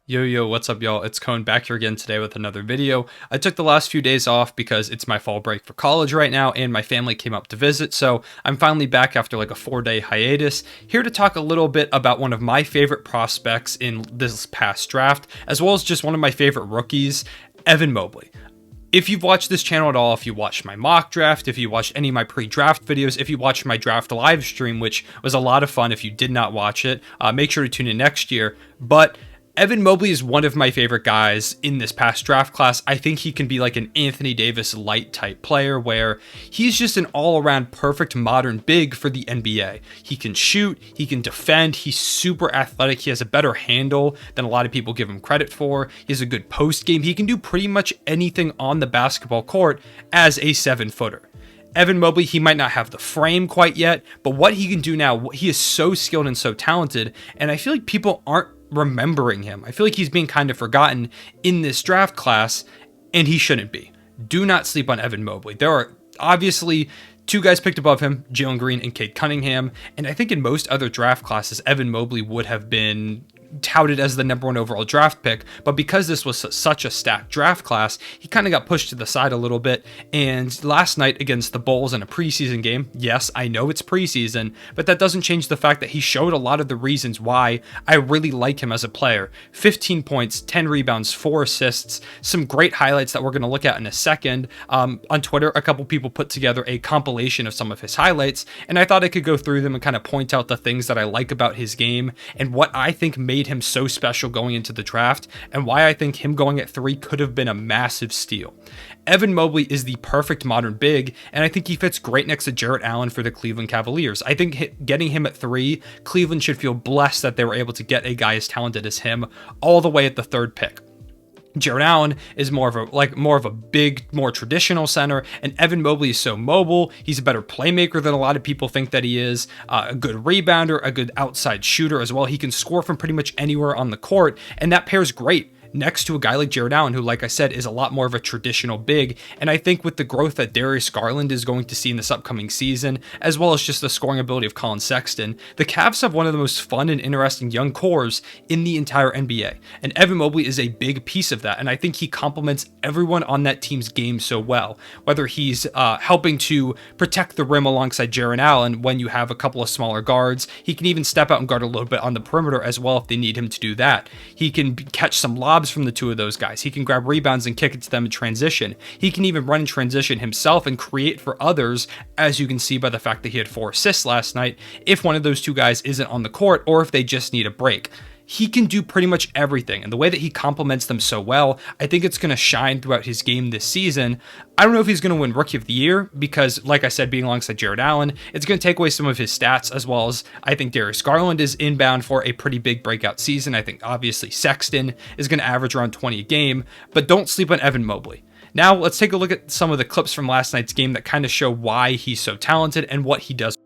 Yo, what's up, y'all? It's Cone back here again today with another video. I took the last few days off because it's my fall break for college right now, and my family came up to visit, so I'm finally back after like a 4-day hiatus, here to talk a little bit about one of my favorite prospects in this past draft, as well as just one of my favorite rookies, Evan Mobley. If you've watched this channel at all, if you watched my mock draft, if you watched any of my pre-draft videos, if you watched my draft live stream, which was a lot of fun if you did not watch it, make sure to tune in next year. But Evan Mobley is one of my favorite guys in this past draft class. I think he can be like an Anthony Davis light type player where he's just an all-around perfect modern big for the NBA. He can shoot, he can defend, he's super athletic, he has a better handle than a lot of people give him credit for. He has a good post game. He can do pretty much anything on the basketball court as a 7-footer. Evan Mobley, he might not have the frame quite yet, but what he can do now, he is so skilled and so talented, and I feel like people aren't remembering him. I feel like he's being kind of forgotten in this draft class, and he shouldn't be. Do not sleep on Evan Mobley. There are obviously two guys picked above him, Jalen Green and Cade Cunningham, and I think in most other draft classes, Evan Mobley would have been touted as the #1 overall draft pick, but because this was such a stacked draft class, he kind of got pushed to the side a little bit. And last night against the Bulls in a preseason game, yes, I know it's preseason, but that doesn't change the fact that he showed a lot of the reasons why I really like him as a player. 15 points, 10 rebounds, 4 assists, some great highlights that we're going to look at in a second. On Twitter, a couple people put together a compilation of some of his highlights, and I thought I could go through them and kind of point out the things that I like about his game and what I think made him so special going into the draft, and why I think him going at 3 could have been a massive steal. Evan Mobley is the perfect modern big, and I think he fits great next to Jarrett Allen for the Cleveland Cavaliers. I think getting him at 3, Cleveland should feel blessed that they were able to get a guy as talented as him all the way at the 3rd pick. Jarrett Allen is more of a big, more traditional center, and Evan Mobley is so mobile. He's a better playmaker than a lot of people think that he is. A good rebounder, a good outside shooter as well. He can score from pretty much anywhere on the court, and that pairs great next to a guy like Jarrett Allen, who, like I said, is a lot more of a traditional big. And I think with the growth that Darius Garland is going to see in this upcoming season, as well as just the scoring ability of Colin Sexton, the Cavs have one of the most fun and interesting young cores in the entire NBA. And Evan Mobley is a big piece of that. And I think he complements everyone on that team's game so well. Whether he's helping to protect the rim alongside Jarrett Allen when you have a couple of smaller guards, he can even step out and guard a little bit on the perimeter as well if they need him to do that. He can catch some lobs from the two of those guys. He can grab rebounds and kick it to them in transition. He can even run in transition himself and create for others, as you can see by the fact that he had 4 assists last night, if one of those two guys isn't on the court or if they just need a break. He can do pretty much everything, and the way that he complements them so well, I think it's going to shine throughout his game this season. I don't know if he's going to win Rookie of the Year because, like I said, being alongside Jarrett Allen, it's going to take away some of his stats, as well as I think Darius Garland is inbound for a pretty big breakout season. I think obviously Sexton is going to average around 20 a game, but don't sleep on Evan Mobley. Now let's take a look at some of the clips from last night's game that kind of show why he's so talented and what he does.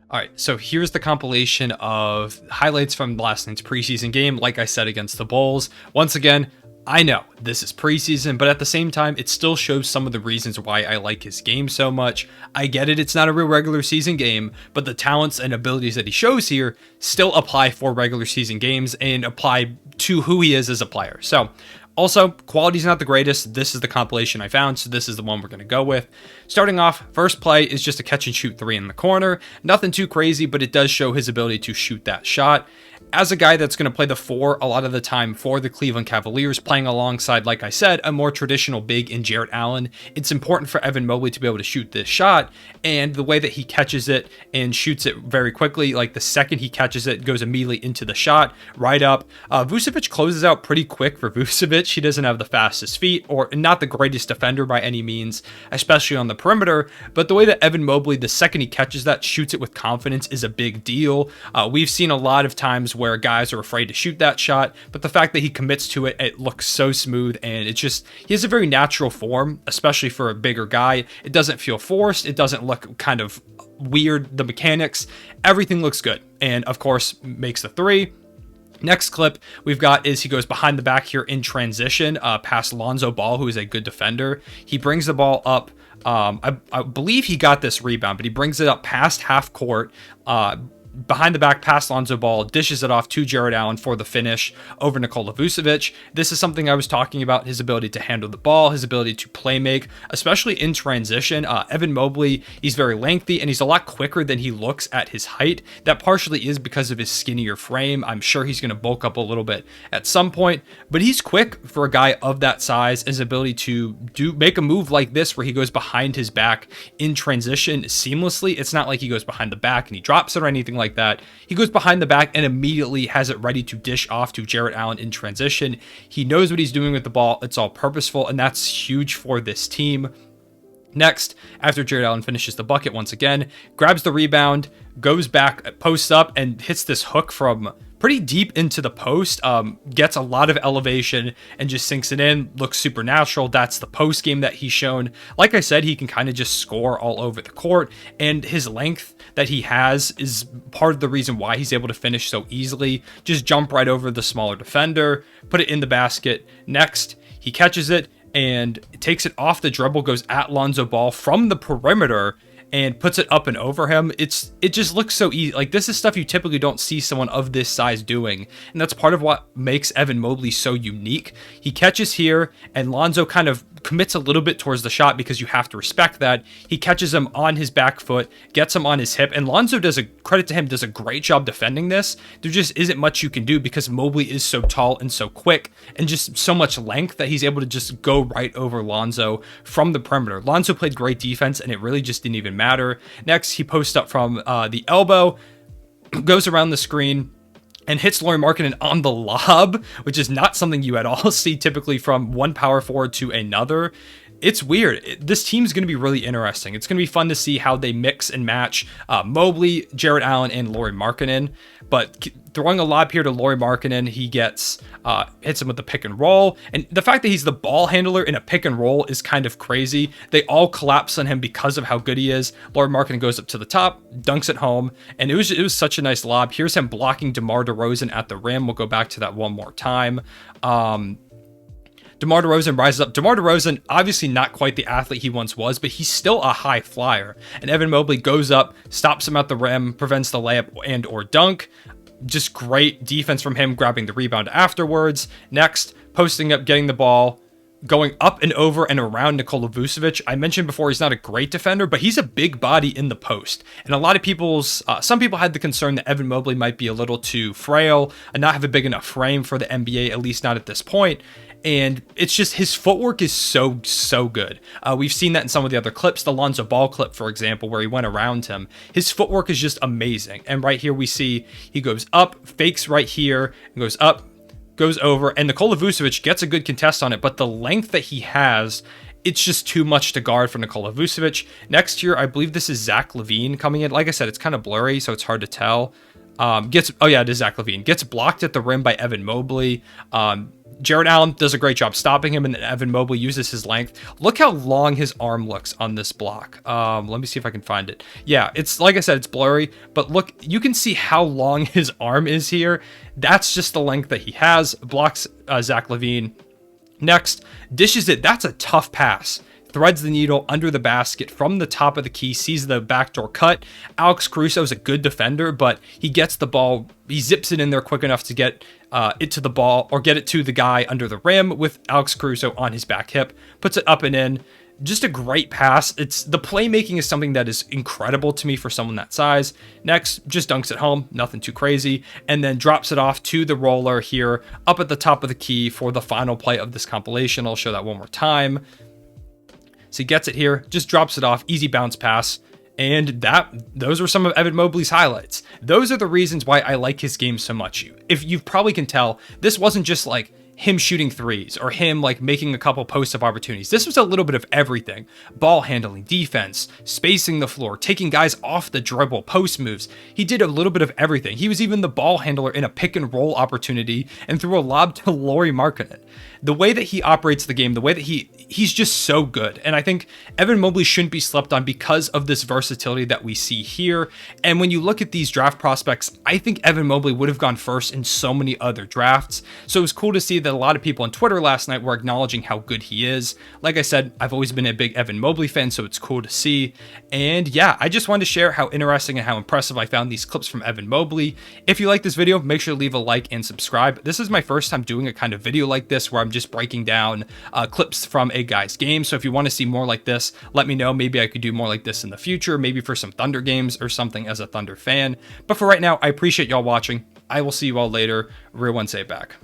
All right, so here's the compilation of highlights from last night's preseason game, like I said, against the Bulls. Once again, I know this is preseason, but at the same time, it still shows some of the reasons why I like his game so much. I get it, it's not a real regular season game, but the talents and abilities that he shows here still apply for regular season games and apply to who he is as a player. So, also, quality's not the greatest. This is the compilation I found, so this is the one we're going to go with. Starting off, first play is just a catch and shoot 3 in the corner. Nothing too crazy, but it does show his ability to shoot that shot. As a guy that's going to play the 4 a lot of the time for the Cleveland Cavaliers, playing alongside, like I said, a more traditional big in Jarrett Allen, it's important for Evan Mobley to be able to shoot this shot, and the way that he catches it and shoots it very quickly, like the second he catches it, goes immediately into the shot, right up. Vucevic closes out pretty quick for Vucevic. He doesn't have the fastest feet, or not the greatest defender by any means, especially on the perimeter, but the way that Evan Mobley, the second he catches that, shoots it with confidence is a big deal. We've seen a lot of times where guys are afraid to shoot that shot, but the fact that he commits to it, it looks so smooth, and it's just, he has a very natural form, especially for a bigger guy. It doesn't feel forced, it doesn't look kind of weird, the mechanics, everything looks good, and of course makes the 3. Next clip we've got is he goes behind the back here in transition past Lonzo Ball, who is a good defender. He brings the ball up. I believe he got this rebound, but he brings it up past half court, behind the back pass Lonzo Ball, dishes it off to Jared Allen for the finish over Nikola Vucevic. This is something I was talking about, his ability to handle the ball, his ability to play make, especially in transition. Evan Mobley, he's very lengthy and he's a lot quicker than he looks at his height. That partially is because of his skinnier frame. I'm sure he's going to bulk up a little bit at some point, but he's quick for a guy of that size. His ability to make a move like this where he goes behind his back in transition seamlessly. It's not like he goes behind the back and he drops it or anything like that. He goes behind the back and immediately has it ready to dish off to Jared Allen in transition. He knows what he's doing with the ball. It's all purposeful, and that's huge for this team. Next, after Jared Allen finishes the bucket once again, grabs the rebound, goes back, posts up, and hits this hook from pretty deep into the post, gets a lot of elevation and just sinks it in, looks super natural. That's the post game that he's shown. Like I said, he can kind of just score all over the court, and his length that he has is part of the reason why he's able to finish so easily. Just jump right over the smaller defender, put it in the basket. Next, he catches it and takes it off the dribble, goes at Lonzo Ball from the perimeter and puts it up and over him. It just looks so easy. Like, this is stuff you typically don't see someone of this size doing, and that's part of what makes Evan Mobley so unique. He catches here, and Lonzo kind of commits a little bit towards the shot because you have to respect that. He catches him on his back foot, gets him on his hip, and Lonzo does a great job defending this. There just isn't much you can do because Mobley is so tall and so quick and just so much length that he's able to just go right over Lonzo from the perimeter. Lonzo played great defense, and it really just didn't even matter. Next, he posts up from the elbow, goes around the screen, and hits Lauri Markkanen on the lob, which is not something you at all see typically from one power forward to another. It's weird. This team's going to be really interesting. It's going to be fun to see how they mix and match Mobley, Jared Allen, and Lauri Markkanen. But throwing a lob here to Lauri Markkanen, he gets hits him with the pick and roll. And the fact that he's the ball handler in a pick and roll is kind of crazy. They all collapse on him because of how good he is. Lauri Markkanen goes up to the top, dunks it home, and it was such a nice lob. Here's him blocking DeMar DeRozan at the rim. We'll go back to that one more time. DeMar DeRozan rises up. DeMar DeRozan, obviously not quite the athlete he once was, but he's still a high flyer. And Evan Mobley goes up, stops him at the rim, prevents the layup and or dunk. Just great defense from him, grabbing the rebound afterwards. Next, posting up, getting the ball, going up and over and around Nikola Vucevic. I mentioned before he's not a great defender, but he's a big body in the post. And a lot of some people had the concern that Evan Mobley might be a little too frail and not have a big enough frame for the NBA, at least not at this point. And it's just his footwork is so good. We've seen that in some of the other clips, the Lonzo Ball clip, for example, where he went around him. His footwork is just amazing. And right here we see he goes up, fakes right here, and goes up, goes over, and Nikola Vucevic gets a good contest on it, but the length that he has, it's just too much to guard for Nikola Vucevic. Next year, I believe this is Zach LaVine coming in. Like I said, it's kind of blurry, so it's hard to tell. It is Zach LaVine. Gets blocked at the rim by Evan Mobley. Jared Allen does a great job stopping him, and then Evan Mobley uses his length. Look how long his arm looks on this block. Let me see if I can find it. Yeah, it's like I said, it's blurry, but look, you can see how long his arm is here. That's just the length that he has. Blocks Zach LaVine. Next, dishes it. That's a tough pass. Threads the needle under the basket from the top of the key, sees the backdoor cut. Alex Caruso is a good defender, but he gets the ball, he zips it in there quick enough to get it to the ball or get it to the guy under the rim with Alex Caruso on his back hip, puts it up and in. Just a great pass. The playmaking is something that is incredible to me for someone that size. Next, just dunks it home, nothing too crazy, and then drops it off to the roller here up at the top of the key for the final play of this compilation. I'll show that one more time. So he gets it here, just drops it off, easy bounce pass, and those are some of Evan Mobley's highlights. Those are the reasons why I like his game so much. If you probably can tell, this wasn't just like him shooting threes or him like making a couple posts of opportunities. This was a little bit of everything. Ball handling, defense, spacing the floor, taking guys off the dribble, post moves. He did a little bit of everything. He was even the ball handler in a pick and roll opportunity and threw a lob to Lauri Markkanen. The way that he operates the game, the way that he's just so good. And I think Evan Mobley shouldn't be slept on because of this versatility that we see here. And when you look at these draft prospects, I think Evan Mobley would have gone first in so many other drafts. So it was cool to see that a lot of people on Twitter last night were acknowledging how good he is. Like I said, I've always been a big Evan Mobley fan, so it's cool to see. And yeah, I just wanted to share how interesting and how impressive I found these clips from Evan Mobley. If you like this video, make sure to leave a like and subscribe. This is my first time doing a kind of video like this where I'm just breaking down clips from a guy's game. So if you want to see more like this, let me know. Maybe I could do more like this in the future, maybe for some Thunder games or something as a Thunder fan. But for right now, I appreciate y'all watching. I will see you all later. Real one, say back.